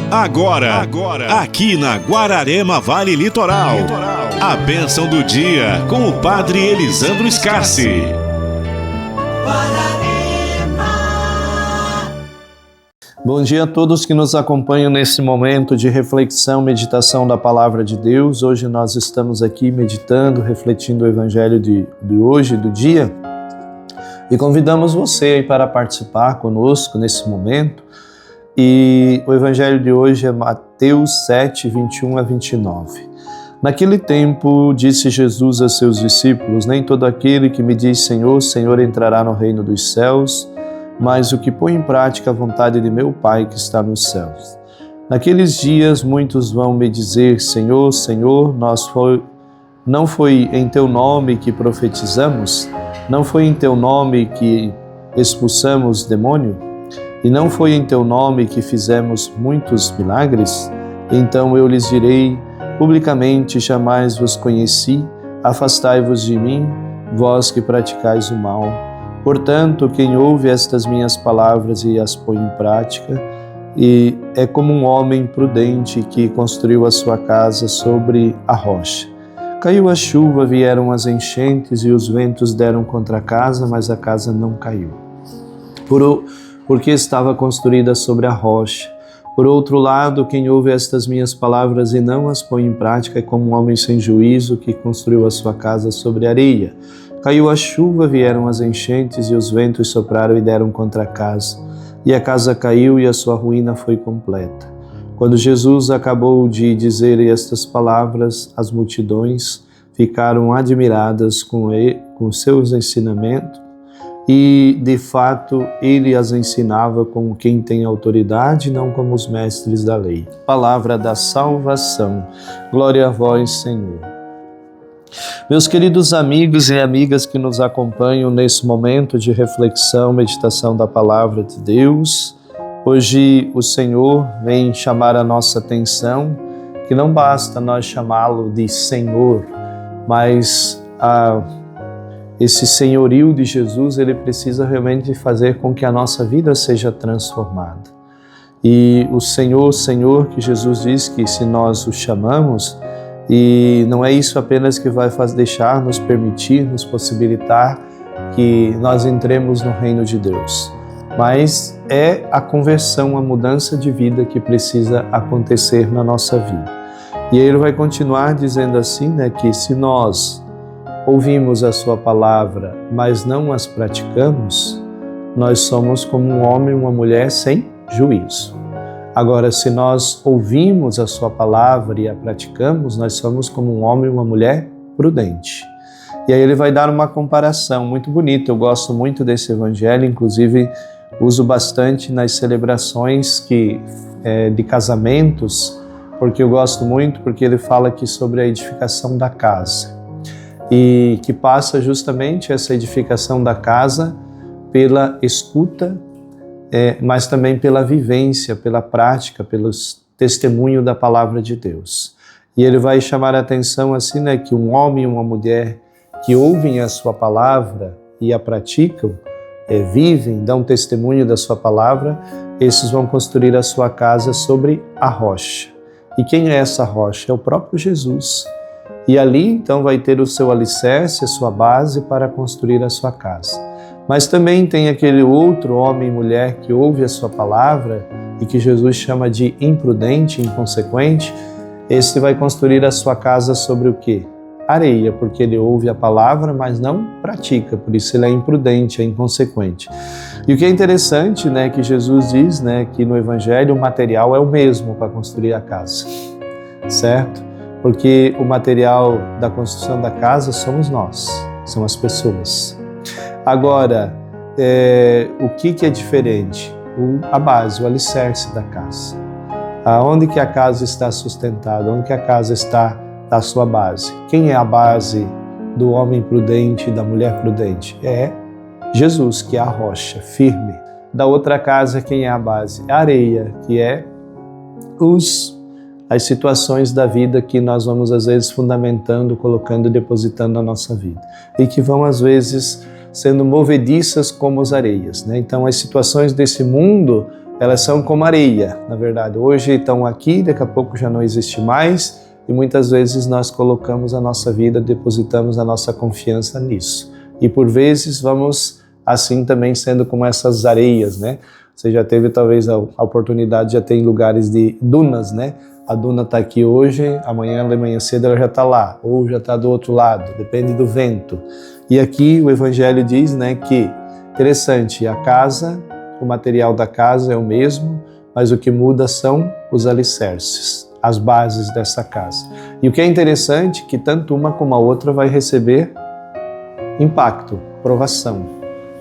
Agora, aqui na Guararema Vale Litoral, a bênção do dia com o Padre Elisandro Scarsi. Bom dia a todos que nos acompanham nesse momento de reflexão, meditação da Palavra de Deus. Hoje nós estamos aqui meditando, refletindo o Evangelho de hoje, do dia, e convidamos você aí para participar conosco nesse momento. E o Evangelho de hoje é Mateus 7, 21 a 29. Naquele tempo disse Jesus a seus discípulos: nem todo aquele que me diz Senhor, Senhor entrará no reino dos céus, mas o que põe em prática a vontade de meu Pai que está nos céus. Naqueles dias muitos vão me dizer: Senhor, Senhor, não foi em teu nome que profetizamos? Não foi em teu nome que expulsamos demônio? E não foi em teu nome que fizemos muitos milagres? Então eu lhes direi publicamente: jamais vos conheci, afastai-vos de mim, vós que praticais o mal. Portanto, quem ouve estas minhas palavras e as põe em prática, e é como um homem prudente que construiu a sua casa sobre a rocha. Caiu a chuva, vieram as enchentes e os ventos deram contra a casa, mas a casa não caiu, porque estava construída sobre a rocha. Por outro lado, quem ouve estas minhas palavras e não as põe em prática é como um homem sem juízo que construiu a sua casa sobre areia. Caiu a chuva, vieram as enchentes e os ventos sopraram e deram contra a casa. E a casa caiu e a sua ruína foi completa. Quando Jesus acabou de dizer estas palavras, as multidões ficaram admiradas com seus ensinamentos. E, de fato, ele as ensinava como quem tem autoridade, não como os mestres da lei. Palavra da salvação. Glória a vós, Senhor. Meus queridos amigos e amigas que nos acompanham nesse momento de reflexão, meditação da Palavra de Deus, hoje o Senhor vem chamar a nossa atenção que não basta nós chamá-lo de Senhor, mas esse senhorio de Jesus, ele precisa realmente fazer com que a nossa vida seja transformada. E o Senhor, Senhor, que Jesus diz que se nós o chamamos, e não é isso apenas que vai deixar, nos permitir, nos possibilitar que nós entremos no reino de Deus, mas é a conversão, a mudança de vida que precisa acontecer na nossa vida. E aí ele vai continuar dizendo assim, que se nós ouvimos a sua palavra, mas não as praticamos, nós somos como um homem e uma mulher sem juízo. Agora, se nós ouvimos a sua palavra e a praticamos, nós somos como um homem e uma mulher prudente. E aí ele vai dar uma comparação muito bonita. Eu gosto muito desse evangelho, inclusive uso bastante nas celebrações de casamentos, porque eu gosto muito, porque ele fala aqui sobre a edificação da casa. E que passa justamente essa edificação da casa pela escuta, mas também pela vivência, pela prática, pelo testemunho da Palavra de Deus. E ele vai chamar a atenção assim, que um homem e uma mulher que ouvem a sua palavra e a praticam, vivem, dão testemunho da sua palavra, esses vão construir a sua casa sobre a rocha. E quem é essa rocha? É o próprio Jesus. E ali, então, vai ter o seu alicerce, a sua base para construir a sua casa. Mas também tem aquele outro homem e mulher que ouve a sua palavra e que Jesus chama de imprudente, inconsequente. Esse vai construir a sua casa sobre o quê? Areia, porque ele ouve a palavra, mas não pratica, por isso ele é imprudente, é inconsequente. E o que é interessante, que Jesus diz, que no Evangelho o material é o mesmo para construir a casa, certo? Porque o material da construção da casa somos nós, são as pessoas. Agora, o que é diferente? A base, o alicerce da casa. Aonde que a casa está sustentada? Onde que a casa está a sua base? Quem é a base do homem prudente e da mulher prudente? É Jesus, que é a rocha firme. Da outra casa, quem é a base? A areia, que é as situações da vida que nós vamos às vezes fundamentando, colocando, depositando na nossa vida. E que vão às vezes sendo movediças como as areias, Então as situações desse mundo elas são como areia, na verdade. Hoje estão aqui, daqui a pouco já não existe mais, e muitas vezes nós colocamos a nossa vida, depositamos a nossa confiança nisso. E por vezes vamos assim também sendo como essas areias, né? Você já teve talvez a oportunidade, já tem lugares de dunas, né? A duna está aqui hoje, amanhã de manhã cedo ela já está lá, ou já está do outro lado, depende do vento. E aqui o Evangelho diz, né, que, interessante, a casa, o material da casa é o mesmo, mas o que muda são os alicerces, as bases dessa casa. E o que é interessante é que tanto uma como a outra vai receber impacto, provação,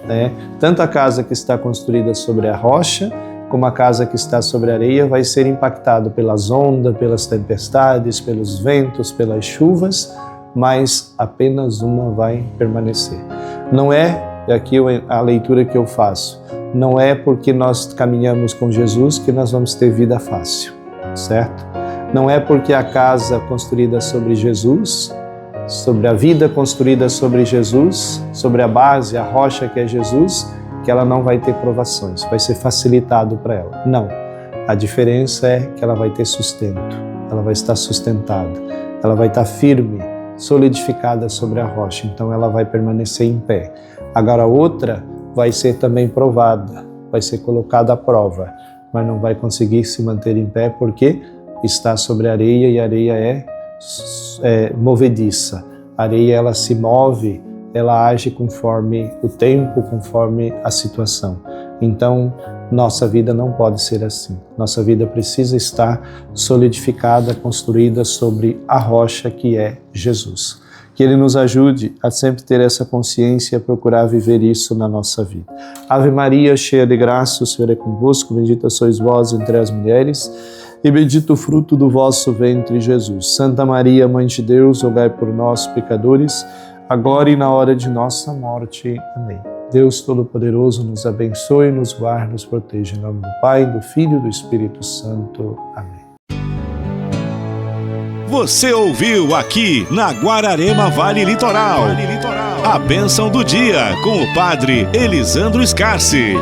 né? Tanto a casa que está construída sobre a rocha, como a casa que está sobre a areia vai ser impactado pelas ondas, pelas tempestades, pelos ventos, pelas chuvas, mas apenas uma vai permanecer. Não é, aqui a leitura que eu faço, não é porque nós caminhamos com Jesus que nós vamos ter vida fácil, certo? Não é porque a casa construída sobre Jesus, sobre a vida construída sobre Jesus, sobre a base, a rocha que é Jesus, que ela não vai ter provações, vai ser facilitado para ela. Não. A diferença é que ela vai ter sustento, ela vai estar sustentada, ela vai estar firme, solidificada sobre a rocha, então ela vai permanecer em pé. Agora a outra vai ser também provada, vai ser colocada à prova, mas não vai conseguir se manter em pé porque está sobre a areia e a areia é movediça. A areia ela se move, ela age conforme o tempo, conforme a situação. Então, nossa vida não pode ser assim. Nossa vida precisa estar solidificada, construída sobre a rocha que é Jesus. Que Ele nos ajude a sempre ter essa consciência e a procurar viver isso na nossa vida. Ave Maria, cheia de graça, o Senhor é convosco, bendita sois vós entre as mulheres, e bendito o fruto do vosso ventre, Jesus. Santa Maria, Mãe de Deus, rogai por nós, pecadores, agora e na hora de nossa morte. Amém. Deus Todo-Poderoso nos abençoe, nos guarde, nos proteja. Em nome do Pai, do Filho e do Espírito Santo. Amém. Você ouviu aqui na Guararema Vale Litoral. A bênção do dia com o Padre Elisandro Scarsi.